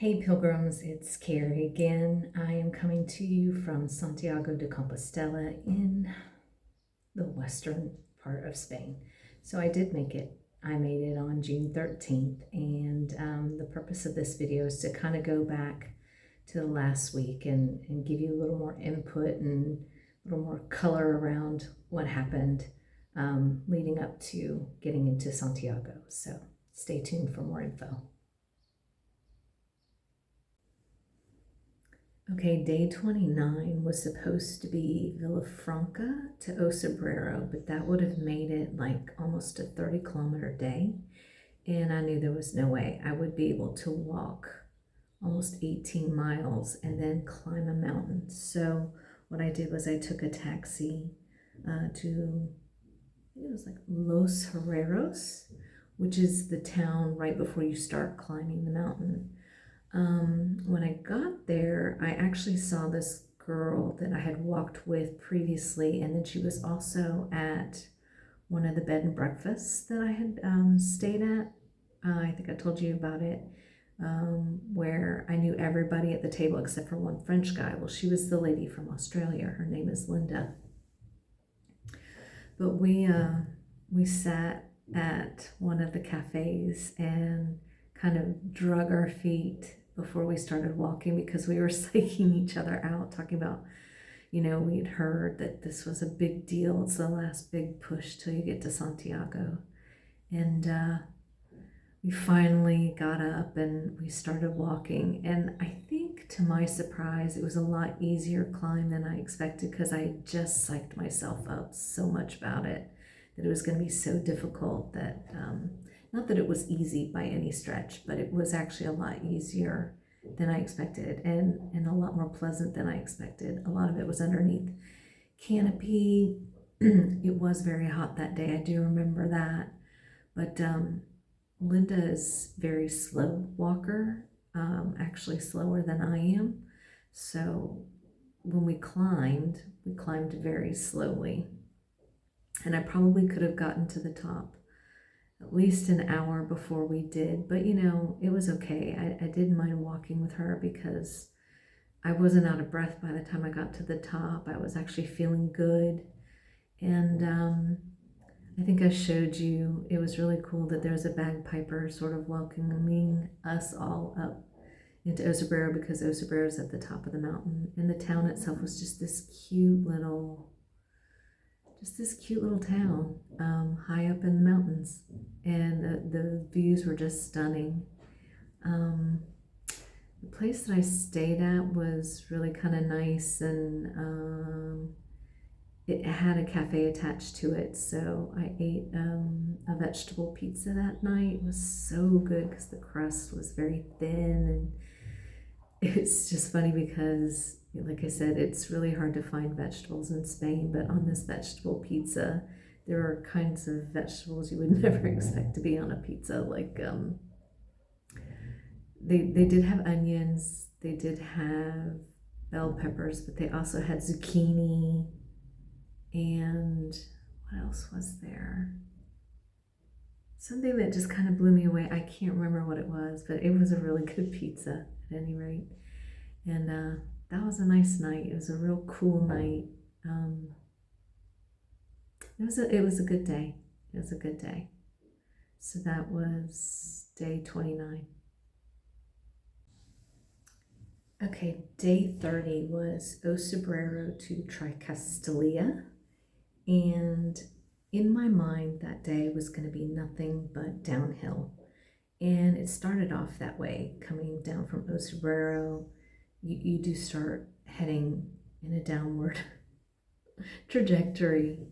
Hey pilgrims, it's Carrie again. I am coming to you from Santiago de Compostela in the western part of Spain. So I did make it. I made it on June 13th, and the purpose of this video is to kind of go back to the last week and give you a little more input and a little more color around what happened leading up to getting into Santiago. So stay tuned for more info. Okay, day 29 was supposed to be Villafranca to Osabrero, but that would have made it like almost a 30-kilometer day. And I knew there was no way I would be able to walk almost 18 miles and then climb a mountain. So what I did was I took a taxi to, I think it was like Los Herreros, which is the town right before you start climbing the mountain. When I got there, I actually saw this girl that I had walked with previously, and then she was also at one of the bed and breakfasts that I had stayed at. I think I told you about it, where I knew everybody at the table except for one French guy. Well, she was the lady from Australia. Her name is Linda. But we sat at one of the cafes and kind of drug our feet before we started walking because we were psyching each other out, talking about, we'd heard that this was a big deal. It's the last big push till you get to Santiago. And we finally got up and we started walking. And I think to my surprise, it was a lot easier climb than I expected because I had just psyched myself up so much about it that it was going to be so difficult that not that it was easy by any stretch, but it was actually a lot easier than I expected and a lot more pleasant than I expected. A lot of it was underneath canopy. It was very hot that day. I do remember that. But Linda is very slow walker, actually slower than I am. So when we climbed very slowly. And I probably could have gotten to the top at least an hour before we did, but it was okay. I didn't mind walking with her because I wasn't out of breath by the time I got to the top. I was actually feeling good. And I think I showed you, it was really cool that there's a bagpiper sort of welcoming us all up into Osabrero because Osabrero is at the top of the mountain. And the town itself was just this cute little town high up in the mountains, and the views were just stunning. The place that I stayed at was really kind of nice, and it had a cafe attached to it, so I ate a vegetable pizza that night. It was so good because the crust was very thin, and it's just funny because, like I said, it's really hard to find vegetables in Spain, but on this vegetable pizza, there are kinds of vegetables you would never expect to be on a pizza. Like they did have onions, they did have bell peppers, but they also had zucchini, and what else was there? Something that just kind of blew me away. I can't remember what it was, but it was a really good pizza at any rate. And that was a nice night. It was a real cool night. It was a good day. It was a good day. So that was day 29. Okay, day 30 was Osabrero to Tricastelia, and in my mind that day was going to be nothing but downhill. And it started off that way, coming down from Osabrero. You do start heading in a downward trajectory,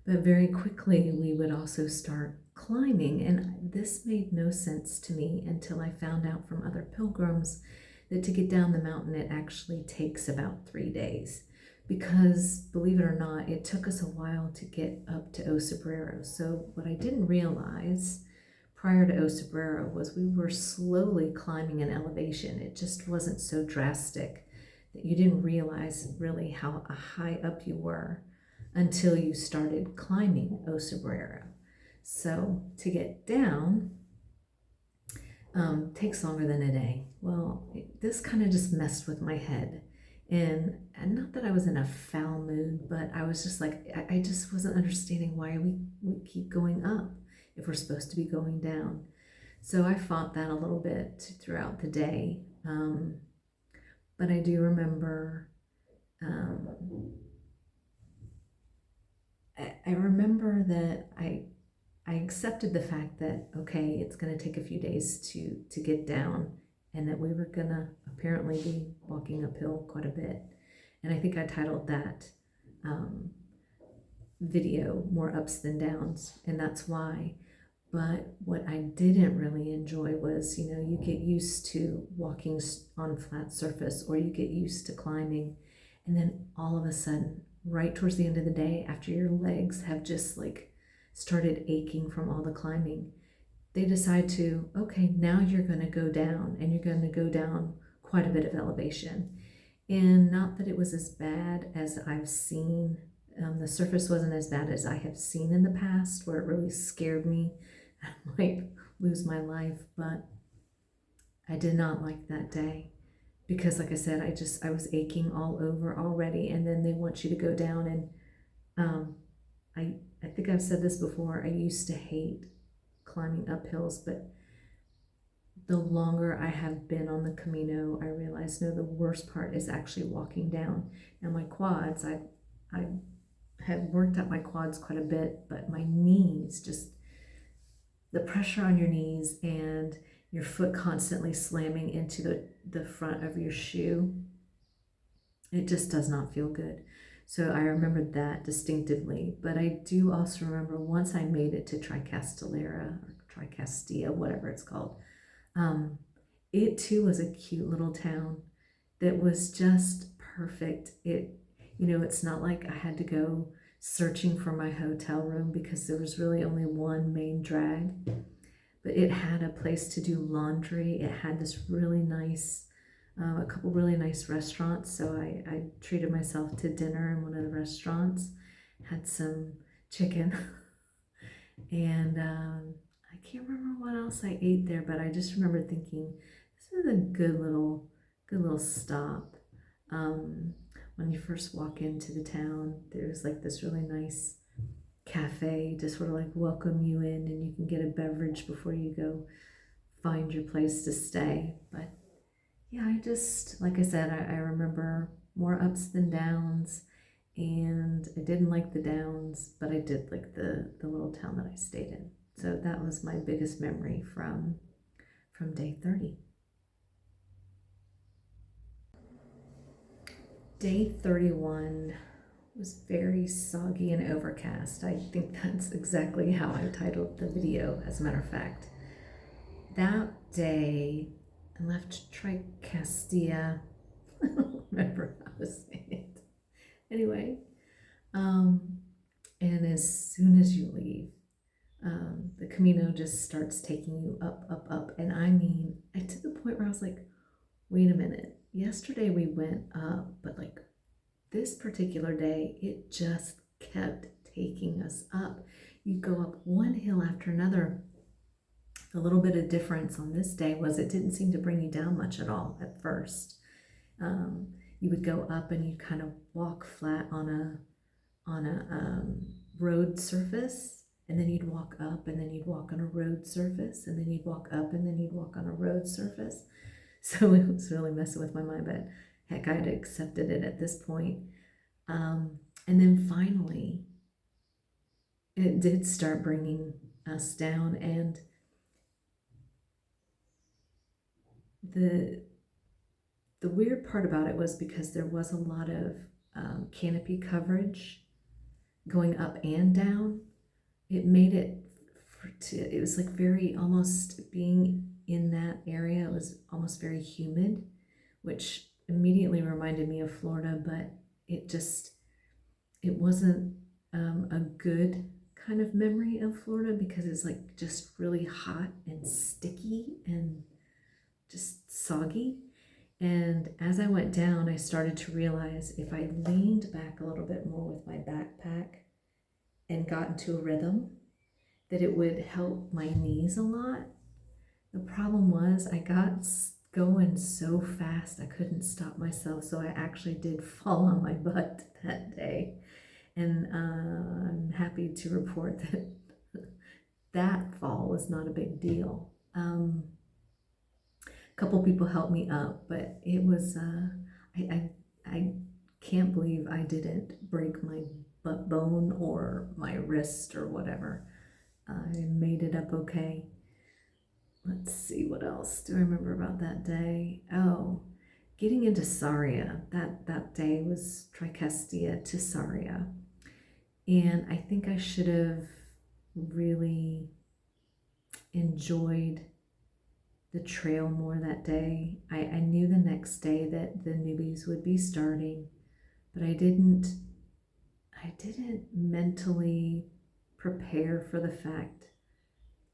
but very quickly we would also start climbing. And this made no sense to me until I found out from other pilgrims that to get down the mountain, it actually takes about 3 days. Because, believe it or not, it took us a while to get up to Osabrero. So what I didn't realize prior to Osabrero was we were slowly climbing an elevation. It just wasn't so drastic that you didn't realize really how high up you were until you started climbing Osabrero. So to get down, takes longer than a day. Well, this kind of just messed with my head. And not that I was in a foul mood, but I was just like, I just wasn't understanding why we keep going up if we're supposed to be going down. So I fought that a little bit throughout the day. But I do remember, um, I remember that I accepted the fact that, okay, it's going to take a few days to get down, and that we were going to apparently be walking uphill quite a bit. And I think I titled that um, video More Ups Than Downs, and that's why. But what I didn't really enjoy was, you get used to walking on flat surface, or you get used to climbing, and then all of a sudden, right towards the end of the day, after your legs have just like started aching from all the climbing, they decide to, okay, now you're going to go down, and you're going to go down quite a bit of elevation. And not that it was as bad as I've seen. The surface wasn't as bad as I have seen in the past, where it really scared me. I might lose my life, but I did not like that day because, like I said, I was aching all over already. And then they want you to go down, and um, I think I've said this before. I used to hate climbing up hills, but the longer I have been on the Camino, I realize no, the worst part is actually walking down. Now my quads, I had worked up my quads quite a bit, but my knees, just the pressure on your knees and your foot constantly slamming into the front of your shoe, it just does not feel good. So I remember that distinctively, but I do also remember once I made it to Tricastelera or Tricastia, whatever it's called. Um, it too was a cute little town that was just perfect. It's not like I had to go searching for my hotel room because there was really only one main drag, but it had a place to do laundry. It had this really nice, a couple really nice restaurants. So I treated myself to dinner in one of the restaurants, had some chicken, and I can't remember what else I ate there, but I just remember thinking, this is a good little stop. When you first walk into the town, there's like this really nice cafe to sort of like welcome you in, and you can get a beverage before you go find your place to stay. But yeah, like I said, I remember more ups than downs, and I didn't like the downs, but I did like the little town that I stayed in. So that was my biggest memory from day 30. Day 31 was very soggy and overcast. I think that's exactly how I titled the video, as a matter of fact. That day, I left Tricastia. I don't remember how to say it. Anyway, and as soon as you leave, the Camino just starts taking you up, up, up. And I mean, to the point where I was like, wait a minute. Yesterday we went up, but like this particular day, it just kept taking us up. You go up one hill after another. The little bit of difference on this day was it didn't seem to bring you down much at all at first. You would go up and you'd kind of walk flat on a road surface, and then you'd walk up, and then you'd walk on a road surface, and then you'd walk up, and then you'd walk on a road surface. So it was really messing with my mind, but heck, I had accepted it at this point. And then finally, it did start bringing us down, and the weird part about it was because there was a lot of canopy coverage going up and down. It made it was like very, almost being in that area, it was almost very humid, which immediately reminded me of Florida, but it wasn't a good kind of memory of Florida, because it's like just really hot and sticky and just soggy. And as I went down, I started to realize if I leaned back a little bit more with my backpack and got into a rhythm, that it would help my knees a lot. The problem was I got going so fast I couldn't stop myself, so I actually did fall on my butt that day. And I'm happy to report that that fall was not a big deal. A couple people helped me up, but it was, I can't believe I didn't break my butt bone or my wrist or whatever. I made it up okay. Let's see, what else do I remember about that day? Oh, getting into Saria. That day was Tricestia to Saria. And I think I should have really enjoyed the trail more that day. I knew the next day that the newbies would be starting, but I didn't mentally prepare for the fact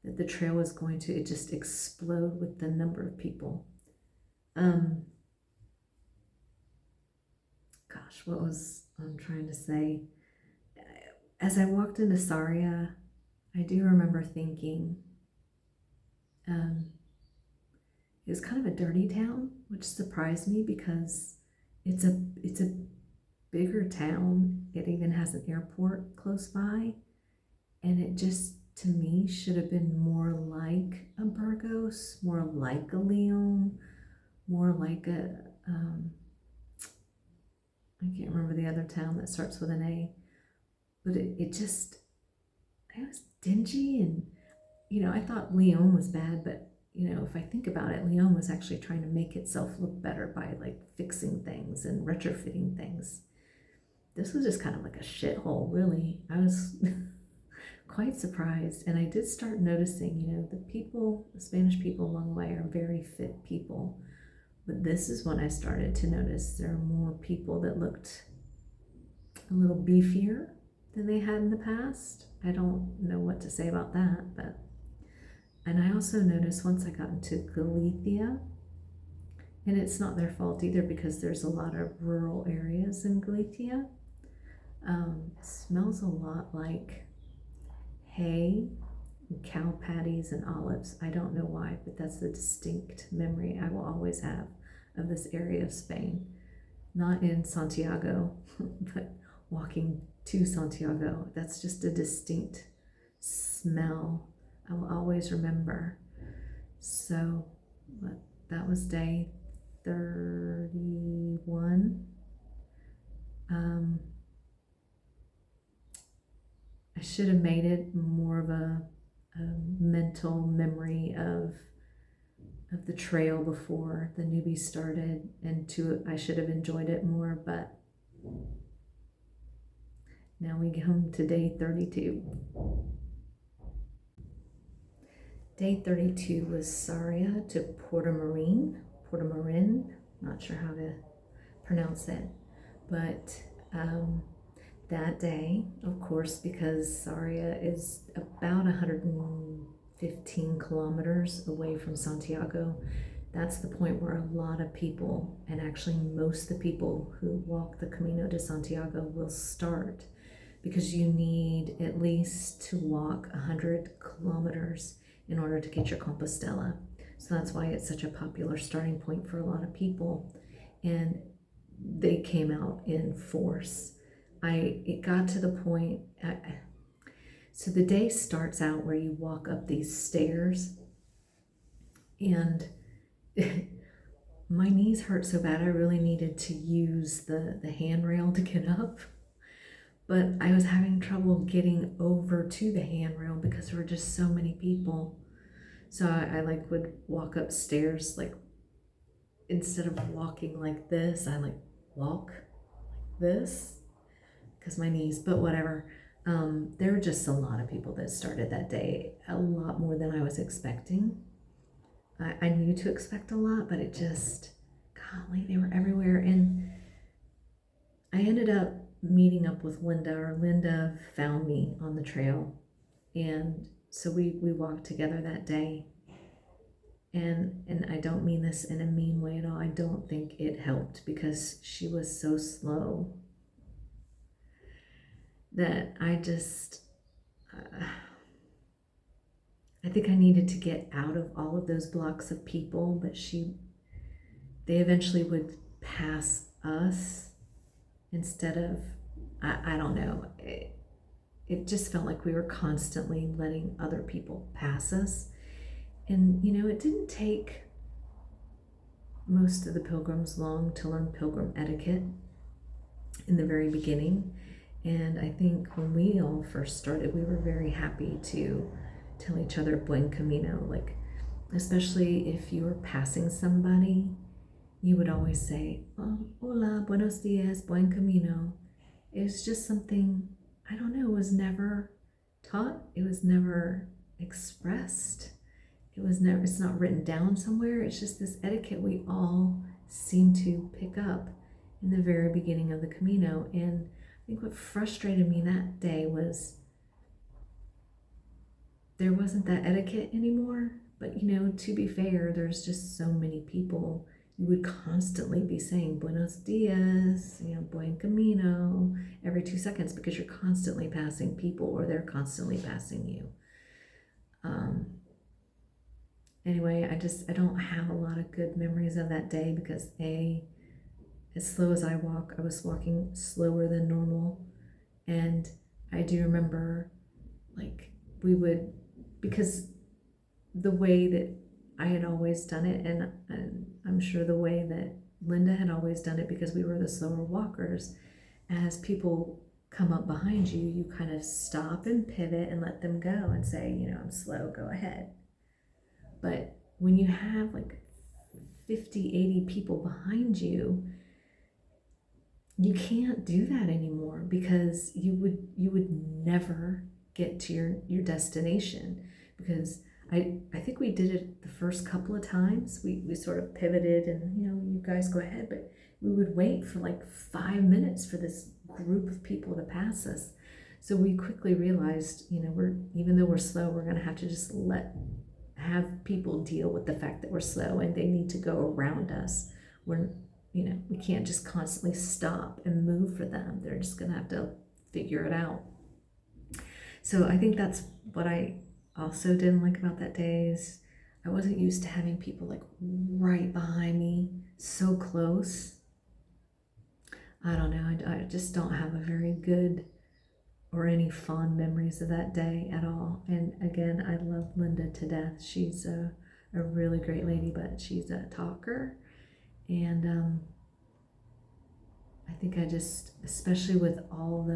that the trail was going to just explode with the number of people. Um, Gosh, what was I'm trying to say? As I walked into Saria, I do remember thinking, um, it was kind of a dirty town, which surprised me because it's a bigger town. It even has an airport close by, and it just to me should have been more like a Burgos, more like a Leon, more like a I can't remember the other town that starts with an A, but it was dingy. And I thought Leon was bad, but if I think about it, Leon was actually trying to make itself look better by like fixing things and retrofitting things. This was just kind of like a shithole, really. I was quite surprised, and I did start noticing, the Spanish people along the way are very fit people, but this is when I started to notice there are more people that looked a little beefier than they had in the past. I don't know what to say about that, but and I also noticed once I got into Galicia, and it's not their fault either because there's a lot of rural areas in Galicia. It smells a lot like hay, and cow patties, and olives. I don't know why, but that's the distinct memory I will always have of this area of Spain. Not in Santiago, but walking to Santiago. That's just a distinct smell I will always remember. So, but that was day 31. I should have made it more of a mental memory of the trail before the newbies started, and I should have enjoyed it more, but now we come to day 32. Day 32 was Saria to Portamarin, not sure how to pronounce it, but that day, of course, because Saria is about 115 kilometers away from Santiago, that's the point where a lot of people, and actually most of the people who walk the Camino de Santiago, will start, because you need at least to walk 100 kilometers in order to get your Compostela. So that's why it's such a popular starting point for a lot of people. And they came out in force. It got to the point, so the day starts out where you walk up these stairs, and my knees hurt so bad I really needed to use the handrail to get up. But I was having trouble getting over to the handrail because there were just so many people. So I like would walk upstairs, like instead of walking like this, I like walk like this because my knees, but whatever. There were just a lot of people that started that day, a lot more than I was expecting. I knew to expect a lot, but it just, golly, they were everywhere. And I ended up meeting up with Linda, or Linda found me on the trail. And so we walked together that day. And I don't mean this in a mean way at all. I don't think it helped because she was so slow that I just, I think I needed to get out of all of those blocks of people, but they eventually would pass us instead of, I don't know. It just felt like we were constantly letting other people pass us. And, it didn't take most of the pilgrims long to learn pilgrim etiquette in the very beginning. And I think when we all first started, we were very happy to tell each other buen camino, like, especially if you were passing somebody, you would always say, oh, hola, buenos dias, buen camino. It was just something, I don't know, it was never taught, it was never expressed. It's not written down somewhere. It's just this etiquette we all seem to pick up in the very beginning of the Camino. And I think what frustrated me that day was there wasn't that etiquette anymore. But, to be fair, there's just so many people. You would constantly be saying buenos dias, buen camino every 2 seconds because you're constantly passing people or they're constantly passing you. Anyway, I don't have a lot of good memories of that day because as slow as I was walking slower than normal. And I do remember, like, because the way that I had always done it, and I'm sure the way that Linda had always done it, because we were the slower walkers, as people come up behind you, you kind of stop and pivot and let them go and say, I'm slow, go ahead. But when you have like 50, 80 people behind you, you can't do that anymore because you would never get to your destination. Because I think we did it the first couple of times. We sort of pivoted and, you guys go ahead, but we would wait for like 5 minutes for this group of people to pass us. So we quickly realized, even though we're slow, we're going to have to just have people deal with the fact that we're slow and they need to go around us. We can't just constantly stop and move for them. They're just going to have to figure it out. So I think that's what I also didn't like about that day is I wasn't used to having people like right behind me, so close. I don't know. I just don't have a very good or any fond memories of that day at all. And again, I love Linda to death. She's a really great lady, but she's a talker. And I think especially with all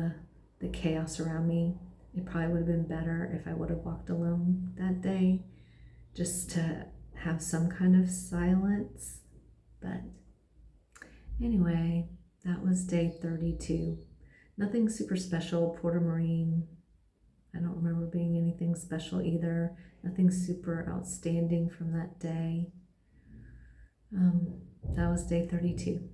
the chaos around me, it probably would have been better if I would have walked alone that day, just to have some kind of silence. But anyway, that was day 32. Nothing super special. Porter Marine, I don't remember being anything special either. Nothing super outstanding from that day. That was day 32.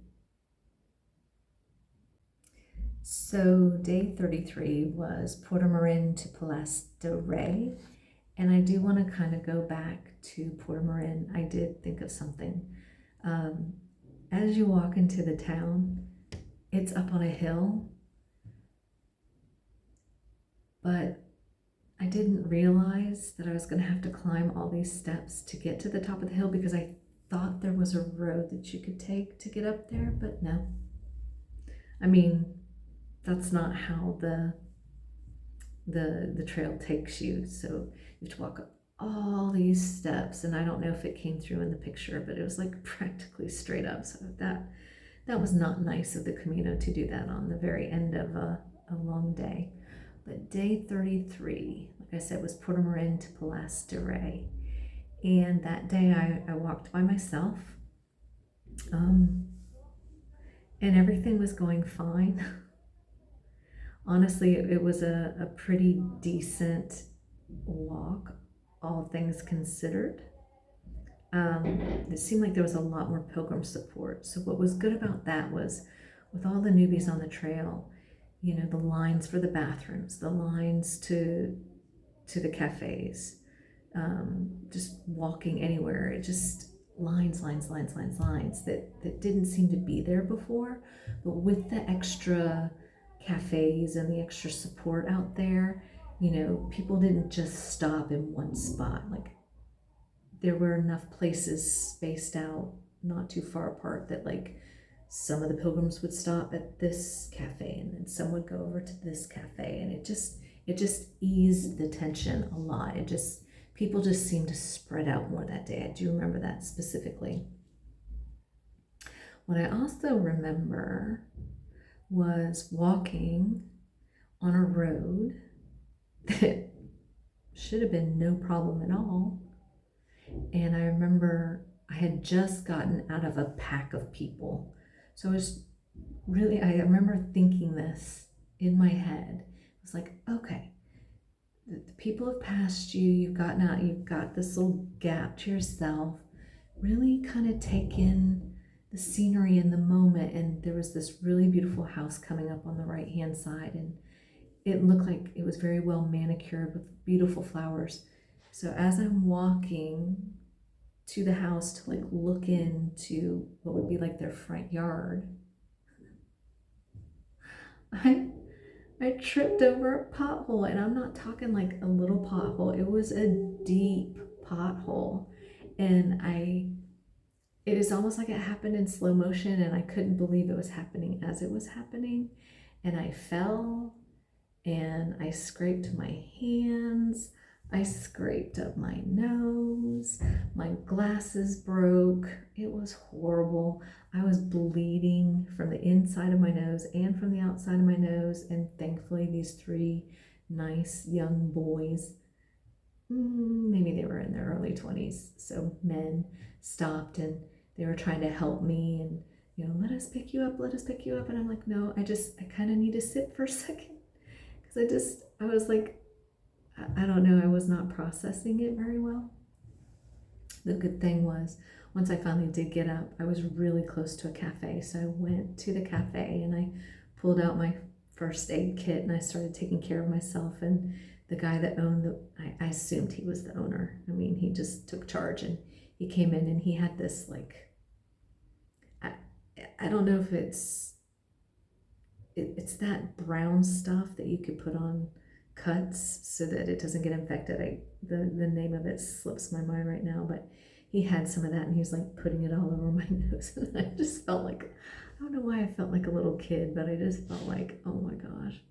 So day 33 was Porter Marin to Place de Rey. And I do want to kind of go back to Porter Marin. I did think of something. As you walk into the town, it's up on a hill. But I didn't realize that I was going to have to climb all these steps to get to the top of the hill because I thought there was a road that you could take to get up there, but no. I mean, that's not how the trail takes you. So you have to walk up all these steps, and I don't know if it came through in the picture, but it was like practically straight up. So that was not nice of the Camino to do that on the very end of a long day. But day 33, like I said, was Porter Marin to Place de Rey. And that day I walked by myself. And everything was going fine. Honestly, it was a pretty decent walk, all things considered. It seemed like there was a lot more pilgrim support. So what was good about that was with all the newbies on the trail, the lines for the bathrooms, the lines to the cafes, just walking anywhere, it just lines that didn't seem to be there before. But with the extra cafes and the extra support out there, People didn't just stop in one spot. Like, there were enough places spaced out, not too far apart, that like some of the pilgrims would stop at this cafe and then some would go over to this cafe, and it just eased the tension a lot. People just seemed to spread out more that day. I do remember that specifically. What I also remember was walking on a road that should have been no problem at all. And I remember I had just gotten out of a pack of people. So I remember thinking this in my head. It was like, okay, the people have passed you, you've gotten out, you've got this little gap to yourself. Really kind of take in the scenery in the moment. And there was this really beautiful house coming up on the right hand side, and it looked like it was very well manicured with beautiful flowers. So as I'm walking to the house to like look into what would be like their front yard, I tripped over a pothole, and I'm not talking like a little pothole. It was a deep pothole, and it is almost like it happened in slow motion, and I couldn't believe it was happening as it was happening. And I fell, and I scraped my hands. I scraped up my nose. My glasses broke. It was horrible. I was bleeding from the inside of my nose and from the outside of my nose. And thankfully, these three nice young boys, maybe they were in their early 20s, so men, stopped, and they were trying to help me and, let us pick you up, let us pick you up. And I'm like, no, I kind of need to sit for a second, because I was like, I don't know, I was not processing it very well. The good thing was, once I finally did get up, I was really close to a cafe. So I went to the cafe and I pulled out my first aid kit and I started taking care of myself. And the guy that owned I assumed he was the owner. I mean, he just took charge, and he came in and he had this like, I don't know if it's that brown stuff that you could put on cuts so that it doesn't get infected. The name of it slips my mind right now, but he had some of that and he was like putting it all over my nose. And I just felt like, I don't know why I felt like a little kid, but I just felt like, oh my gosh.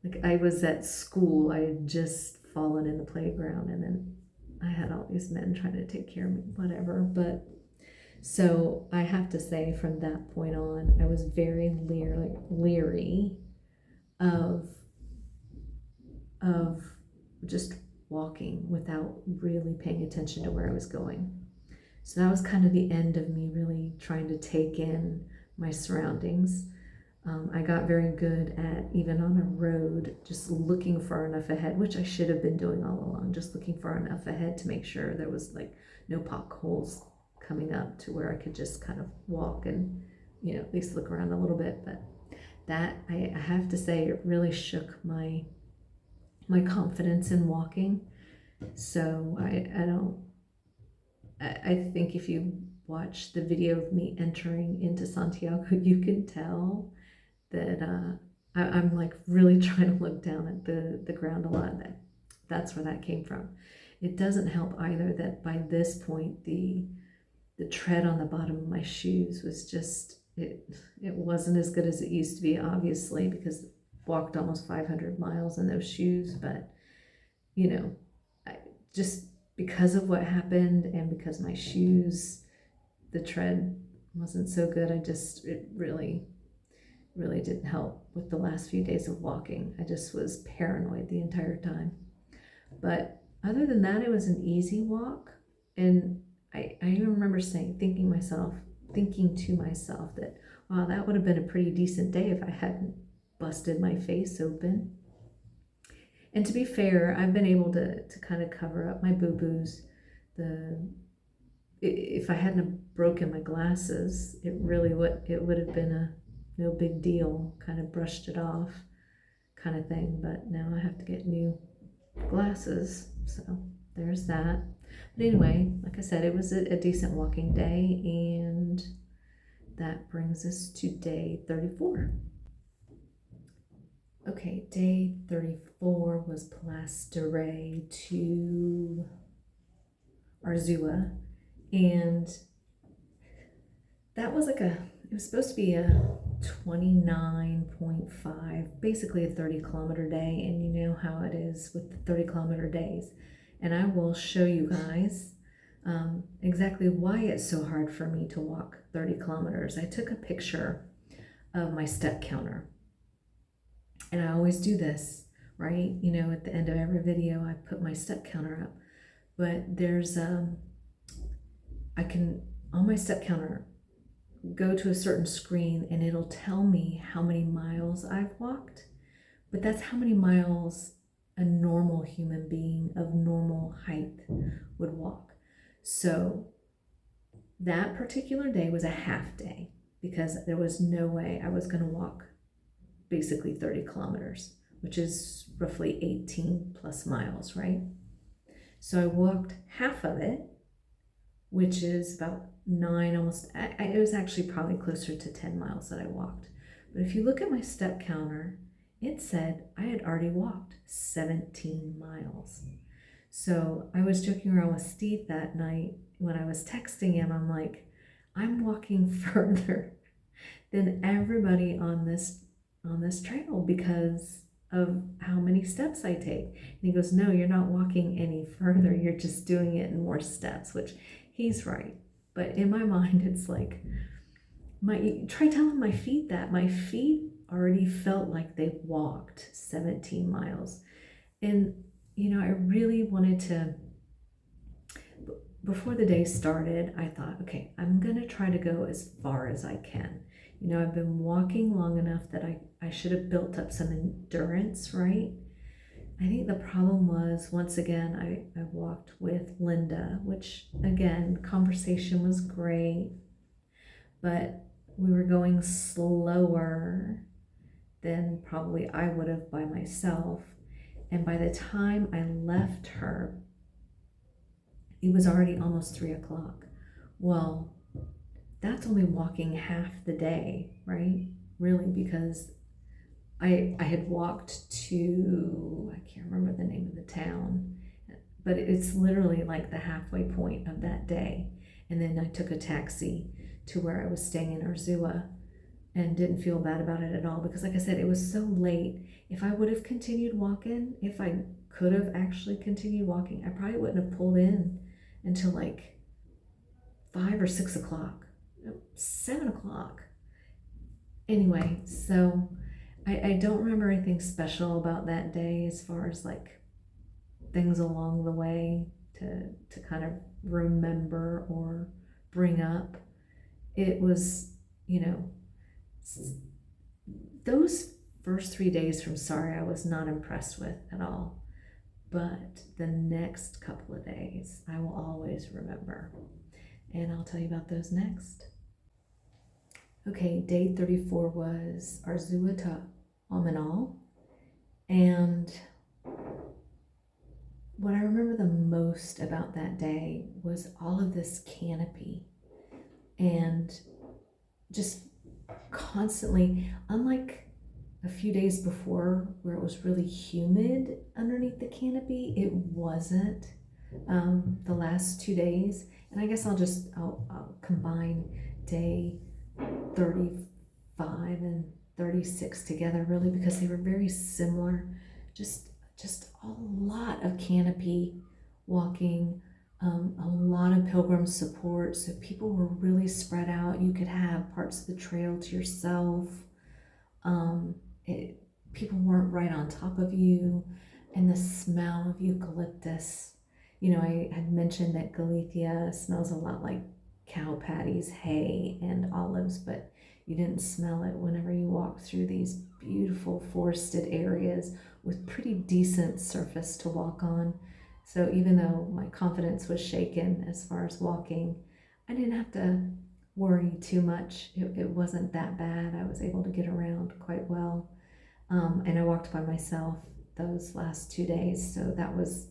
Like I was at school, I had just fallen in the playground, and then I had all these men trying to take care of me, whatever. But so I have to say, from that point on, I was very leery of just walking without really paying attention to where I was going. So that was kind of the end of me really trying to take in my surroundings. I got very good at, even on a road, just looking far enough ahead, which I should have been doing all along, just looking far enough ahead to make sure there was like no potholes coming up to where I could just kind of walk and, at least look around a little bit. But that, I have to say, it really shook my confidence in walking. So I think if you watch the video of me entering into Santiago, you can tell that I'm like really trying to look down at the ground a lot. That's where that came from. It doesn't help either that by this point the tread on the bottom of my shoes was just, it wasn't as good as it used to be, obviously, because I walked almost 500 miles in those shoes. But I just, because of what happened and because my shoes, the tread wasn't so good, it really didn't help with the last few days of walking. I just was paranoid the entire time. But other than that, it was an easy walk. And I even remember thinking to myself that, wow, that would have been a pretty decent day if I hadn't busted my face open. And to be fair, I've been able to kind of cover up my boo-boos. If I hadn't broken my glasses, it would have been a no big deal, kind of brushed it off kind of thing. But now I have to get new glasses, so there's that. But anyway, like I said, it was a decent walking day, and that brings us to day 34. Okay, day 34 was Place de Rey to Arzua, and that was it was supposed to be a 29.5, basically a 30-kilometer day, and you know how it is with the 30-kilometer days. And I will show you guys exactly why it's so hard for me to walk 30 kilometers. I took a picture of my step counter, and I always do this, right? You know, at the end of every video, I put my step counter up, but there's, I can, on my step counter, go to a certain screen and it'll tell me how many miles I've walked, but that's how many miles a normal human being of normal height would walk. So that particular day was a half day because there was no way I was going to walk basically 30 kilometers, which is roughly 18 plus miles, right? So I walked half of it, which is about 9, almost, it was actually probably closer to 10 miles that I walked. But if you look at my step counter, it said I had already walked 17 miles. So I was joking around with Steve that night when I was texting him. I'm like, I'm walking further than everybody on this trail because of how many steps I take. And he goes, no, you're not walking any further. You're just doing it in more steps, which he's right. But in my mind, it's like, try telling my feet that. My feet already felt like they walked 17 miles. And, you know, I really wanted to, before the day started, I thought, okay, I'm going to try to go as far as I can. You know, I've been walking long enough that I should have built up some endurance, right? I think the problem was, once again, I walked with Linda, which, again, conversation was great, but we were going slower than probably I would have by myself. And by the time I left her, it was already almost 3 o'clock. Well, that's only walking half the day, right? Really, because I had walked to, I can't remember the name of the town, but it's literally like the halfway point of that day. And then I took a taxi to where I was staying in Arzua and didn't feel bad about it at all because, like I said, it was so late. If I would have continued walking, if I could have actually continued walking, I probably wouldn't have pulled in until like 5 or 6 o'clock, 7 o'clock. Anyway, so I don't remember anything special about that day as far as like things along the way to kind of remember or bring up. It was, you know, those first 3 days from Sorry I was not impressed with at all. But the next couple of days I will always remember. And I'll tell you about those next. Okay, day 34 was Arzua to Aminal. And what I remember the most about that day was all of this canopy and just constantly, unlike a few days before where it was really humid underneath the canopy, it wasn't the last 2 days. And I guess I'll combine day 35 and 36 together really because they were very similar. Just a lot of canopy walking, a lot of pilgrim support. So people were really spread out. You could have parts of the trail to yourself. People weren't right on top of you, and the smell of eucalyptus. You know, I had mentioned that Galicia smells a lot like cow patties, hay, and olives, but you didn't smell it whenever you walked through these beautiful forested areas with pretty decent surface to walk on. So even though my confidence was shaken as far as walking, I didn't have to worry too much. It wasn't that bad. I was able to get around quite well. And I walked by myself those last 2 days, so that was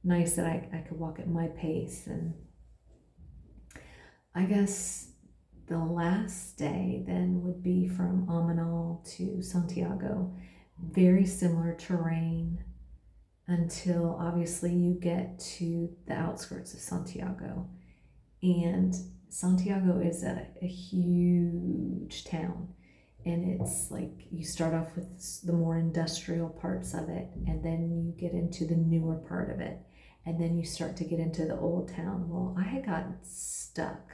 nice that I could walk at my pace. And I guess the last day then would be from Aminal to Santiago. very similar terrain until obviously you get to the outskirts of Santiago. And Santiago is a huge town. And it's like you start off with the more industrial parts of it, and then you get into the newer part of it, and then you start to get into the old town. Well, I had gotten stuck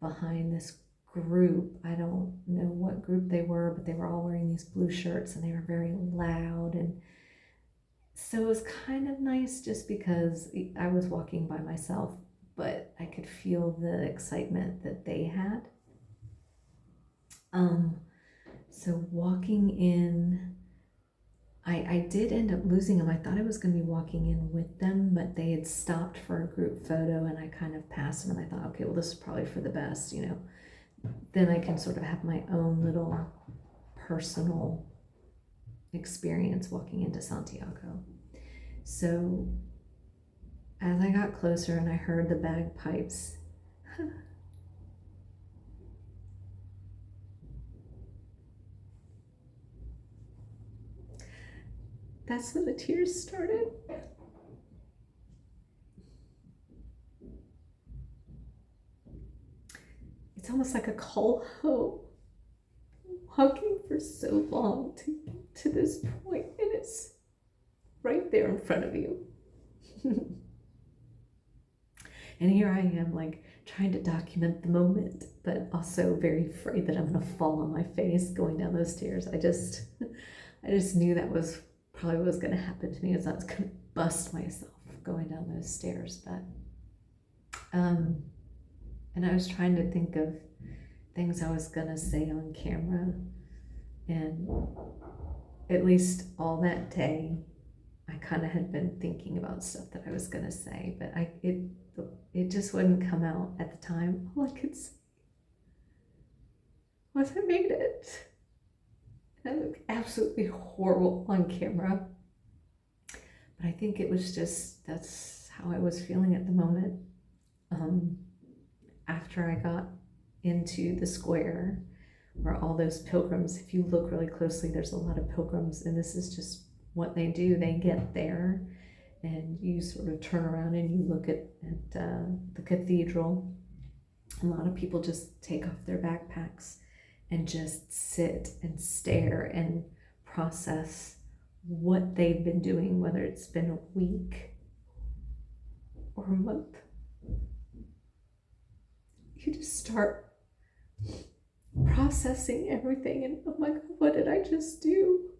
behind this group. I don't know what group they were, but they were all wearing these blue shirts and they were very loud. And so it was kind of nice just because I was walking by myself, but I could feel the excitement that they had. So walking in, I did end up losing them. I thought I was going to be walking in with them, but they had stopped for a group photo and I kind of passed them. And I thought, okay, well, this is probably for the best, you know. Then I can sort of have my own little personal experience walking into Santiago. So as I got closer and I heard the bagpipes, that's when the tears started. It's almost like a call home. Walking for so long to this point, and it's right there in front of you. And here I am, like trying to document the moment, but also very afraid that I'm gonna fall on my face going down those stairs. I just knew that was probably what was gonna happen to me, is I was gonna bust myself going down those stairs. But and I was trying to think of things I was gonna say on camera, and at least all that day I kind of had been thinking about stuff that I was gonna say, but it just wouldn't come out at the time. All I could say was I made it. And I look absolutely horrible on camera, but I think it was just, that's how I was feeling at the moment. After I got into the square where all those pilgrims, if you look really closely, there's a lot of pilgrims, and this is just what they do. They get there and you sort of turn around and you look at the cathedral. A lot of people just take off their backpacks and just sit and stare and process what they've been doing, whether it's been a week or a month. You just start processing everything, and oh my God, what did I just do?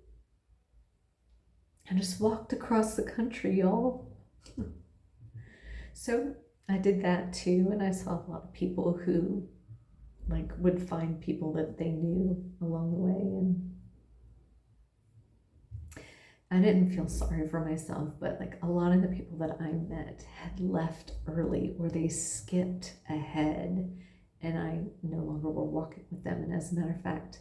I just walked across the country, y'all. So I did that too, and I saw a lot of people who like would find people that they knew along the way, and I didn't feel sorry for myself, but like a lot of the people that I met had left early or they skipped ahead, and I no longer were walking with them. And as a matter of fact,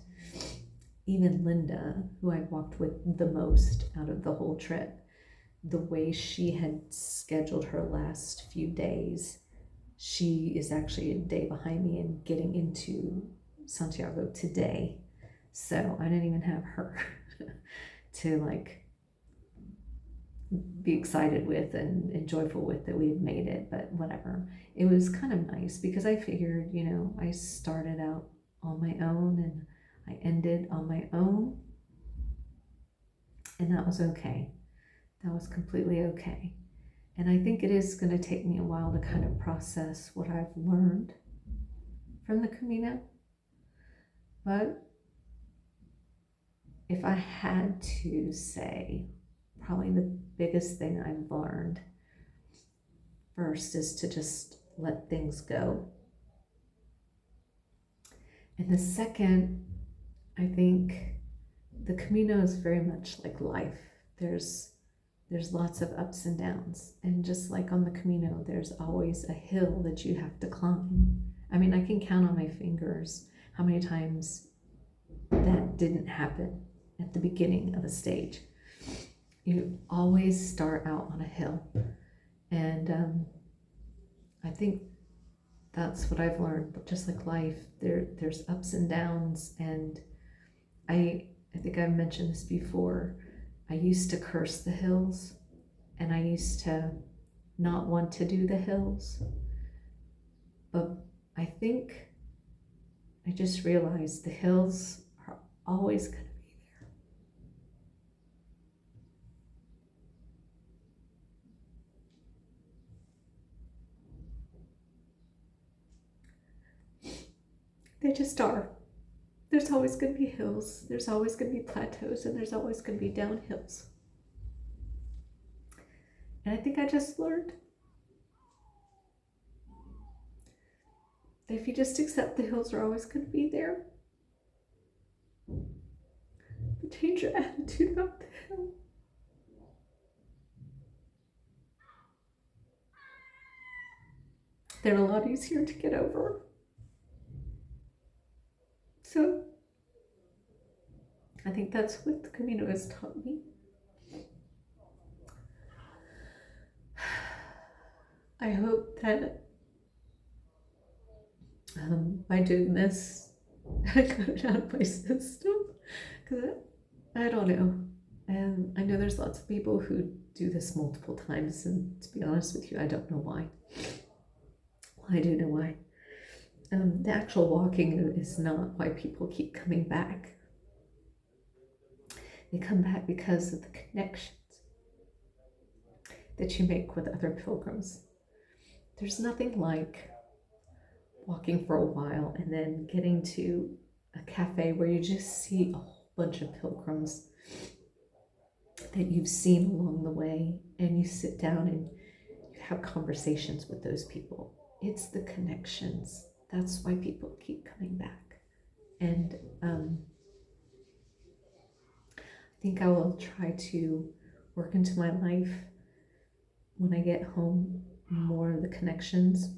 even Linda, who I'd walked with the most out of the whole trip, the way she had scheduled her last few days, she is actually a day behind me and getting into Santiago today. So I didn't even have her to like be excited with and joyful with that we had made it, but whatever. It was kind of nice because I figured, you know, I started out on my own and I ended on my own, and that was okay. That was completely okay. And I think it is going to take me a while to kind of process what I've learned from the Camino. But if I had to say, probably the biggest thing I've learned first is to just let things go. And the second, I think the Camino is very much like life. There's lots of ups and downs, and just like on the Camino, there's always a hill that you have to climb. I mean, I can count on my fingers how many times that didn't happen at the beginning of a stage. You always start out on a hill, and I think that's what I've learned. But just like life, there's ups and downs, and I I think I've mentioned this before. I used to curse the hills, and I used to not want to do the hills. But I think I just realized the hills are always going to be there. They just are. There's always going to be hills, there's always going to be plateaus, and there's always going to be downhills. And I think I just learned that if you just accept the hills are always going to be there, but change your attitude about the hill, they're a lot easier to get over. So I think that's what the Camino has taught me. I hope that by doing this, I got it out of my system, because I don't know. And I know there's lots of people who do this multiple times, and to be honest with you, I don't know why. Well, I do know why. The actual walking is not why people keep coming back. They come back because of the connections that you make with other pilgrims. There's nothing like walking for a while and then getting to a cafe where you just see a whole bunch of pilgrims that you've seen along the way, and you sit down and you have conversations with those people. It's the connections. That's why people keep coming back. And I think I will try to work into my life when I get home more of the connections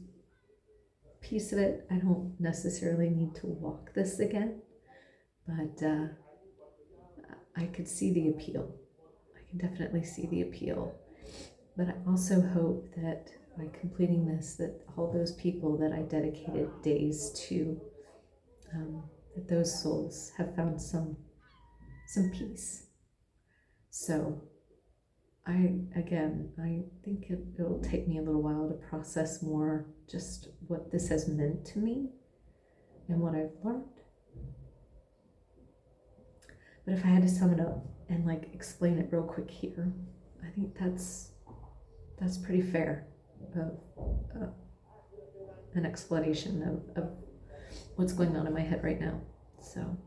piece of it. I don't necessarily need to walk this again, but I could see the appeal. I can definitely see the appeal. But I also hope that by completing this, that all those people that I dedicated days to, that those souls have found some peace. So I think it'll take me a little while to process more just what this has meant to me and what I've learned. But if I had to sum it up and explain it real quick here, I think that's pretty fair of an explanation of what's going on in my head right now. So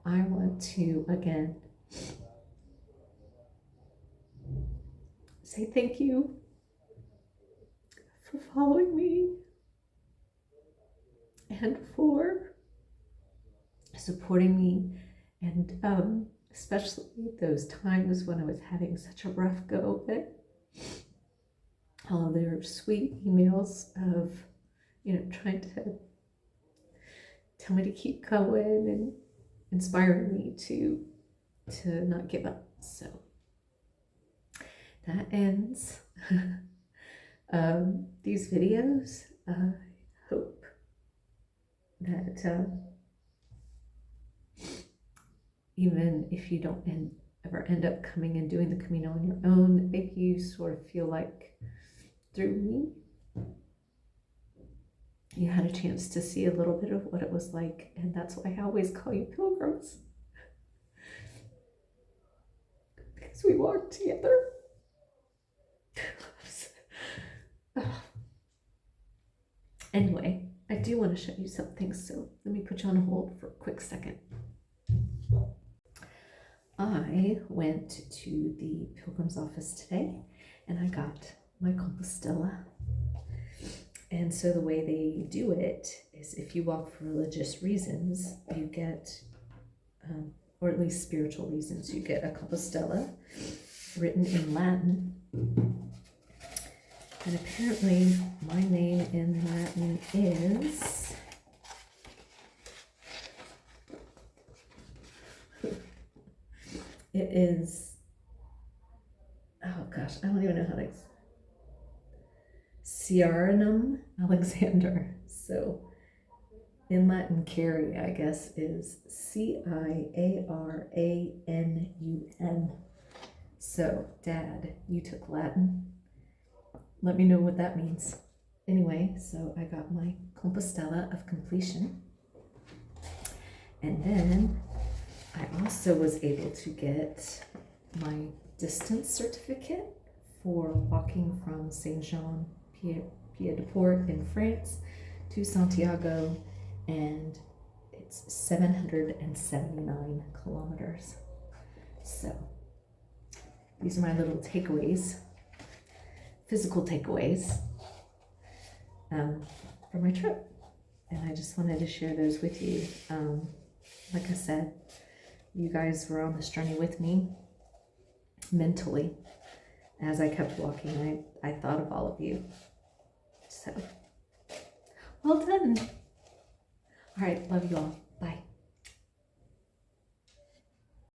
I want to again say thank you for following me and for supporting me, and especially those times when I was having such a rough go of it. All of their sweet emails of, trying to tell me to keep going and inspiring me to not give up. So that ends these videos. I hope that even if you don't ever end up coming and doing the Camino on your own, that maybe you sort of feel like through me you had a chance to see a little bit of what it was like. And that's why I always call you pilgrims, because we walk together. Anyway, I do want to show you something, so let me put you on hold for a quick second. I went to the pilgrim's office today and I got my Compostela. And so the way they do it is, if you walk for religious reasons, you get, or at least spiritual reasons, you get a Compostela written in Latin. And apparently my name in Latin is it is, oh gosh, I don't even know how to, Ciaranum Alexander. So in Latin, carry, I guess, is Ciaranun. So, Dad, you took Latin. Let me know what that means. Anyway, so I got my Compostela of completion. And then I also was able to get my distance certificate for walking from Saint Jean Pied de Port in France to Santiago, and it's 779 kilometers. So these are my little takeaways, physical takeaways for my trip. And I just wanted to share those with you. Like I said, you guys were on this journey with me mentally. As I kept walking, I thought of all of you. So, well done. All right, love you all.